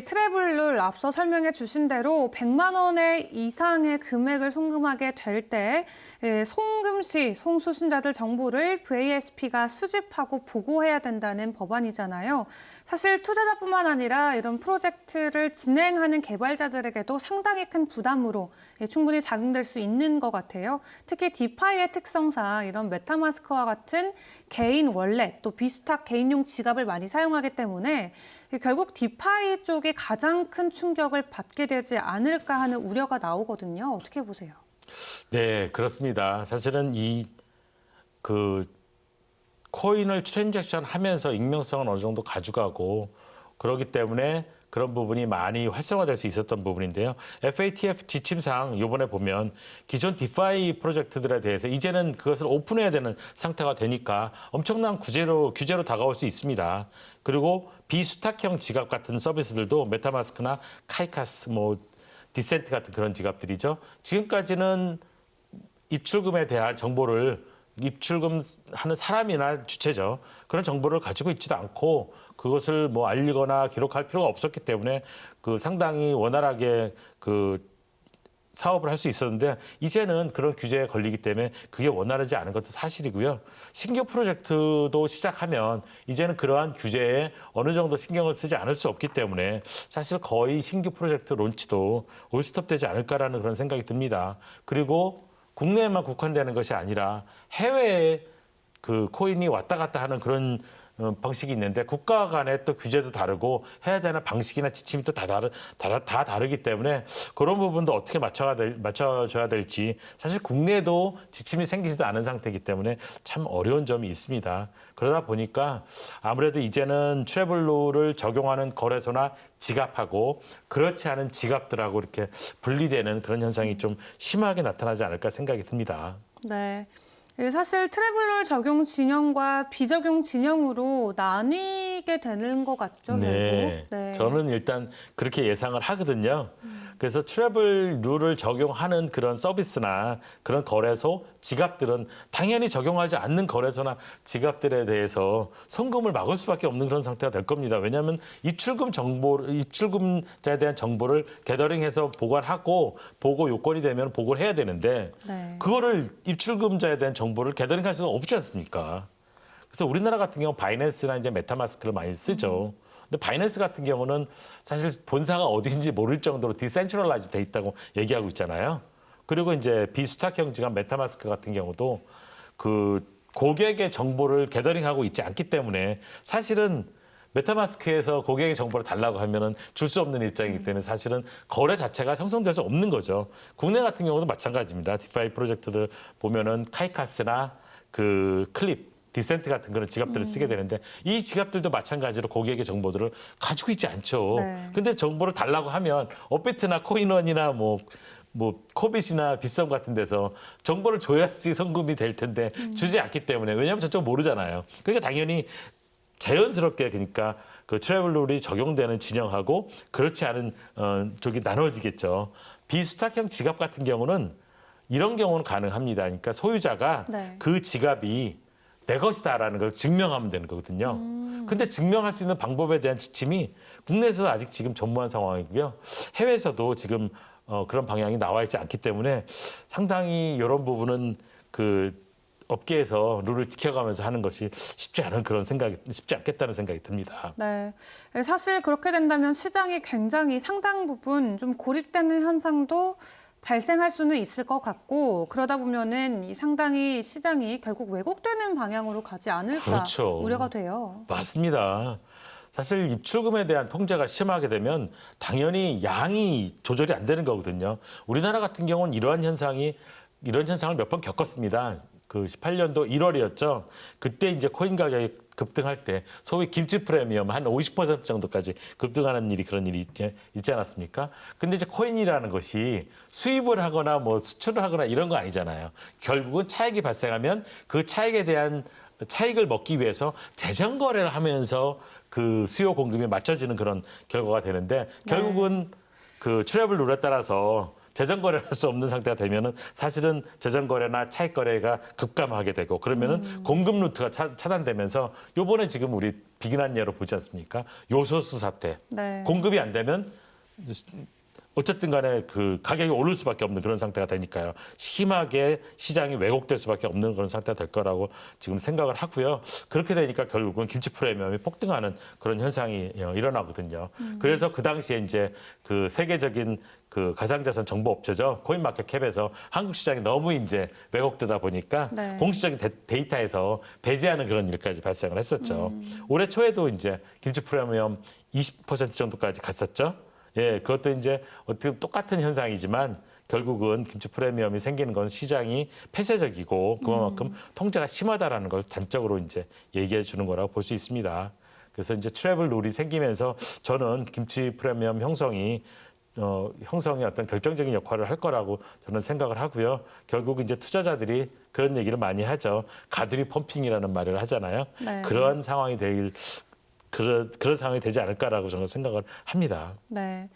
트래블룰 앞서 설명해 주신 대로 100만 원의 이상의 금액을 송금하게 될 때 송금 시 송수신자들 정보를 VASP가 수집하고 보고해야 된다는 법안이잖아요. 사실 투자자뿐만 아니라 이런 프로젝트를 진행하는 개발자들에게도 상당히 큰 부담으로 충분히 작용될 수 있는 것 같아요. 특히 디파이의 특성상 이런 메타마스크와 같은 개인 월렛 또 비스탁 개인용 지갑을 많이 사용하기 때문에 결국 디파이 쪽이 가장 큰 충격을 받게 되지 않을까 하는 우려가 나오거든요. 어떻게 보세요? 네, 그렇습니다. 사실은 코인을 트랜잭션 하면서 익명성은 어느 정도 가져가고 그렇기 때문에 그런 부분이 많이 활성화될 수 있었던 부분인데요. FATF 지침상 이번에 보면 기존 디파이 프로젝트들에 대해서 이제는 그것을 오픈해야 되는 상태가 되니까 엄청난 규제로 다가올 수 있습니다. 그리고 비수탁형 지갑 같은 서비스들도 메타마스크나 카이카스, 디센트 같은 그런 지갑들이죠. 지금까지는 입출금에 대한 정보를 입출금하는 사람이나 주체죠. 그런 정보를 가지고 있지도 않고 그것을 알리거나 기록할 필요가 없었기 때문에 상당히 원활하게 사업을 할 수 있었는데 이제는 그런 규제에 걸리기 때문에 그게 원활하지 않은 것도 사실이고요. 신규 프로젝트도 시작하면 이제는 그러한 규제에 어느 정도 신경을 쓰지 않을 수 없기 때문에 사실 거의 신규 프로젝트 론치도 올스톱되지 않을까라는 그런 생각이 듭니다. 그리고 국내에만 국한되는 것이 아니라 해외에 코인이 왔다 갔다 하는 그런 방식이 있는데 국가 간의 또 규제도 다르고 해야 되는 방식이나 지침이 또 다 다르기 때문에 그런 부분도 어떻게 맞춰줘야 될지 사실 국내에도 지침이 생기지도 않은 상태이기 때문에 참 어려운 점이 있습니다. 그러다 보니까 아무래도 이제는 트래블룰을 적용하는 거래소나 지갑하고 그렇지 않은 지갑들하고 이렇게 분리되는 그런 현상이 좀 심하게 나타나지 않을까 생각이 듭니다. 네. 사실 트래블룰 적용 진영과 비적용 진영으로 나뉘게 되는 것 같죠, 네. 결국. 네. 저는 일단 그렇게 예상을 하거든요. 그래서 트래블 룰을 적용하는 그런 서비스나 그런 거래소, 지갑들은 당연히 적용하지 않는 거래소나 지갑들에 대해서 송금을 막을 수밖에 없는 그런 상태가 될 겁니다. 왜냐하면 입출금자에 대한 정보를 게더링해서 보관하고 보고 요건이 되면 보고를 해야 되는데 네. 그거를 입출금자에 대한 정보를 게더링할 수가 없지 않습니까? 그래서 우리나라 같은 경우 바이낸스나 이제 메타마스크를 많이 쓰죠. 근데 바이낸스 같은 경우는 사실 본사가 어디인지 모를 정도로 디센트럴라이즈 돼 있다고 얘기하고 있잖아요. 그리고 이제 비수탁형 지갑 메타마스크 같은 경우도 고객의 정보를 게더링하고 있지 않기 때문에 사실은 메타마스크에서 고객의 정보를 달라고 하면은 줄 수 없는 입장이기 때문에 사실은 거래 자체가 형성될 수 없는 거죠. 국내 같은 경우도 마찬가지입니다. 디파이 프로젝트들 보면은 카이카스나 클립, 디센트 같은 그런 지갑들을 쓰게 되는데 이 지갑들도 마찬가지로 고객의 정보들을 가지고 있지 않죠. 네. 근데 정보를 달라고 하면 업비트나 코인원이나 코빗이나 빗썸 같은 데서 정보를 줘야지 송금이 될 텐데 주지 않기 때문에 왜냐하면 저쪽 모르잖아요. 그러니까 당연히 자연스럽게 그러니까 트래블 룰이 적용되는 진영하고 그렇지 않은 쪽이 나눠지겠죠. 비수탁형 지갑 같은 경우는 이런 경우는 가능합니다. 그러니까 소유자가 네. 그 지갑이 내 것이다라는 걸 증명하면 되는 거거든요. 근데 증명할 수 있는 방법에 대한 지침이 국내에서 아직 지금 전무한 상황이고요. 해외에서도 지금 그런 방향이 나와 있지 않기 때문에 상당히 이런 부분은 업계에서 룰을 지켜가면서 하는 것이 쉽지 않겠다는 생각이 듭니다. 네. 사실 그렇게 된다면 시장이 굉장히 상당 부분 좀 고립되는 현상도 발생할 수는 있을 것 같고 그러다 보면은 상당히 시장이 결국 왜곡되는 방향으로 가지 않을까 그렇죠. 우려가 돼요. 맞습니다. 사실 입출금에 대한 통제가 심하게 되면 당연히 양이 조절이 안 되는 거거든요. 우리나라 같은 경우는 이런 현상을 몇 번 겪었습니다. 18년도 1월이었죠. 그때 이제 코인 가격이 급등할 때 소위 김치 프리미엄 한 50% 정도까지 급등하는 그런 일이 있지 않았습니까? 근데 이제 코인이라는 것이 수입을 하거나 수출을 하거나 이런 거 아니잖아요. 결국은 차익이 발생하면 그 차익에 대한 차익을 먹기 위해서 재정 거래를 하면서 수요 공급이 맞춰지는 그런 결과가 되는데 결국은 트래블 룰에 따라서 재정거래를 할 수 없는 상태가 되면은 사실은 재정거래나 차익거래가 급감하게 되고 그러면은 공급 루트가 차단되면서 요번에 지금 우리 비긴한 예로 보지 않습니까? 요소수 사태. 네. 공급이 안 되면 어쨌든 간에 그 가격이 오를 수밖에 없는 그런 상태가 되니까요. 심하게 시장이 왜곡될 수밖에 없는 그런 상태가 될 거라고 지금 생각을 하고요. 그렇게 되니까 결국은 김치 프리미엄이 폭등하는 그런 현상이 일어나거든요. 그래서 그 당시에 이제 그 세계적인 그 가상자산 정보 업체죠. 코인마켓캡에서 한국 시장이 너무 이제 왜곡되다 보니까 네. 공식적인 데이터에서 배제하는 그런 일까지 발생을 했었죠. 올해 초에도 이제 김치 프리미엄 20% 정도까지 갔었죠. 예, 그것도 이제 어떻게 보면 똑같은 현상이지만 결국은 김치 프리미엄이 생기는 건 시장이 폐쇄적이고 그만큼 통제가 심하다라는 걸 단적으로 이제 얘기해 주는 거라고 볼 수 있습니다. 그래서 이제 트래블 룰이 생기면서 저는 김치 프리미엄 형성이 어떤 결정적인 역할을 할 거라고 저는 생각을 하고요. 결국 이제 투자자들이 그런 얘기를 많이 하죠. 가두리 펌핑이라는 말을 하잖아요. 네. 그런 상황이 그런 상황이 되지 않을까라고 저는 생각을 합니다. 네.